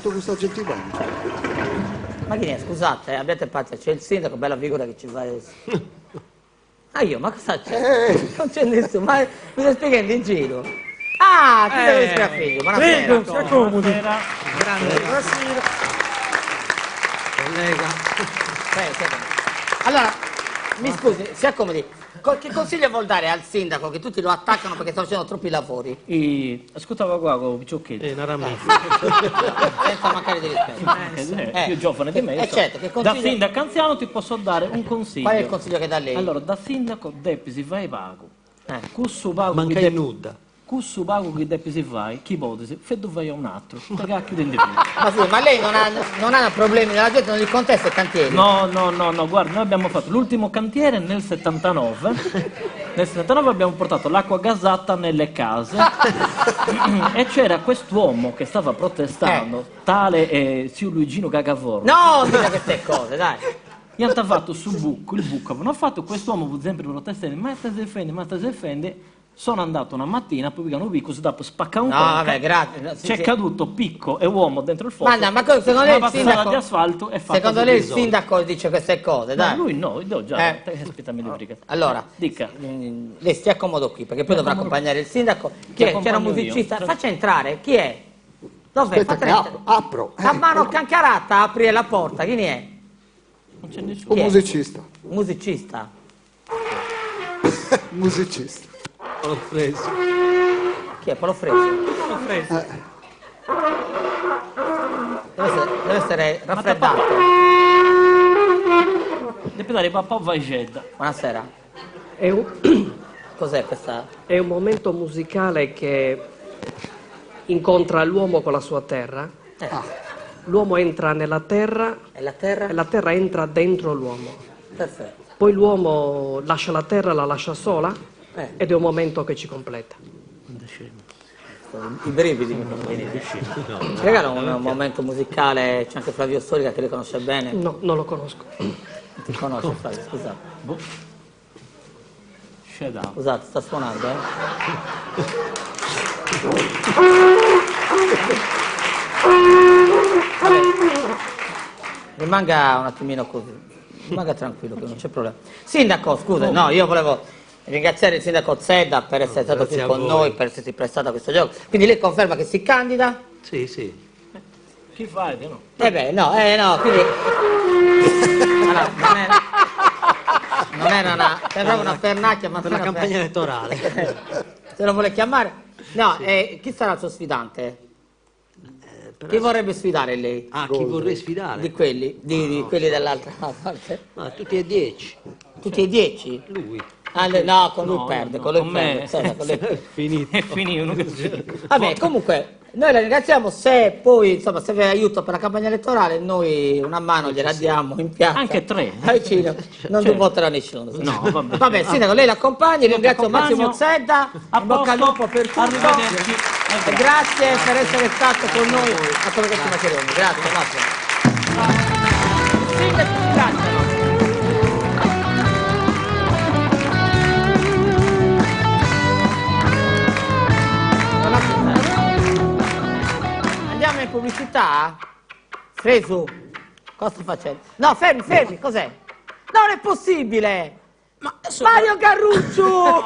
fatto questa gentiluomo. Ma chi è? Scusate, abbiate pazienza, c'è il sindaco, bella figura che ci fa adesso. Ah, io, ma cosa c'è? Non c'è nessuno, ma mi stai spiegando in giro? Ah, ti devo Sgraffino, buonasera. Prego, si accomodi. Grande. Buonasera. Collega. Allora, mi scusi, si accomodi. Che consiglio vuol dare al sindaco che tutti lo attaccano perché sta facendo troppi lavori? Ascoltava qua con Picciocchetti. Senza mancare di rispetto. Più giovane di me. certo, che Da consiglio... sindaco anziano ti posso dare un consiglio. Qual è il consiglio che dà lei? Allora, da sindaco depisi vai pago. Cussu pago Manca che in nuda. Cussu pago che depisi vai, chi ipotesi, feddo vai a un altro. Perché chiude in divino. Ma sì, ma lei non ha problemi nella gente, non gli contesta i cantieri? No, guarda, noi abbiamo fatto l'ultimo cantiere nel 79. Nel 79 abbiamo portato l'acqua gasata nelle case e c'era quest'uomo che stava protestando, tale Sio Luigino Gagavoro. No, dica queste cose, dai. Gli hanno fatto sul buco, il buco avevano fatto, quest'uomo sempre protestare, ma se difende. Sono andato una mattina, poi hanno visto, dopo spacca un No, po'. vabbè, grazie. No, C'è caduto picco e uomo dentro il fuoco. Ma secondo lei il sindaco di asfalto è fatto. Secondo lei il sindaco dice queste cose, dai. Ma lui no, io già, aspettami di brigata. Allora, Dica. lei stia comodo qui, perché poi dovrà accompagnare il sindaco. Chi è? C'era un musicista. Faccia entrare, chi è? Dov'è? Aspetta che apro. A mano cancarata, aprire la porta, chi ne è? Non c'è nessuno. Un musicista. Un musicista. Musicista. L'ho preso. Chi è? Paolo Fresi? Deve essere raffreddato. Deve dare papà vai Gedda. Buonasera. Cos'è questa? È un momento musicale che incontra l'uomo con la sua terra. L'uomo entra nella terra E la terra? e la terra entra dentro l'uomo. Perfetto. Poi l'uomo lascia la terra, la lascia sola ed è un momento che ci completa. I brividi mi fanno venire. Ci regala un momento musicale, c'è anche Flavio Storica che li conosce bene. No, non lo conosco. Non ti conosce Flavio, scusate. Scusate, sta suonando, Vabbè. Rimanga un attimino così, rimanga tranquillo che non c'è problema. Sindaco, scusa, no, io volevo ringraziare il sindaco Zedda per essere stato qui con noi, per essersi prestato a questo gioco. Quindi lei conferma che si candida? Sì, sì. Chi fai? No? No, quindi... Allora, non era una... Sembrava una pernacchia, ma... Per la campagna elettorale. Se lo vuole chiamare? No, chi sarà il suo sfidante? Chi vorrebbe sfidare lei? Chi vorrei sfidare? Di quelli? Di quelli dell'altra parte? Tutti e 10. Tutti e 10? Lui. No, con lui perde, con lui con perde. Con lui... Finito. È finito così. Vabbè, comunque, noi la ringraziamo, se poi, insomma, se vi aiuto per la campagna elettorale, noi una mano gliela diamo in piazza. Anche 3. Vicino. Non Certo. voterà nessuno. No, vabbè. Vabbè, sindaco, lei l'accompagni, ringrazio Massimo Zedda, in bocca al lupo per tutto. Arrivederci. E grazie per essere stato con noi a come questi Macedoni. Grazie, Massimo. Sindaco, ti lasciano. Andiamo in pubblicità? Fresu, cosa sto facendo? No, fermi, cos'è? Non è possibile! Mario Garruccio!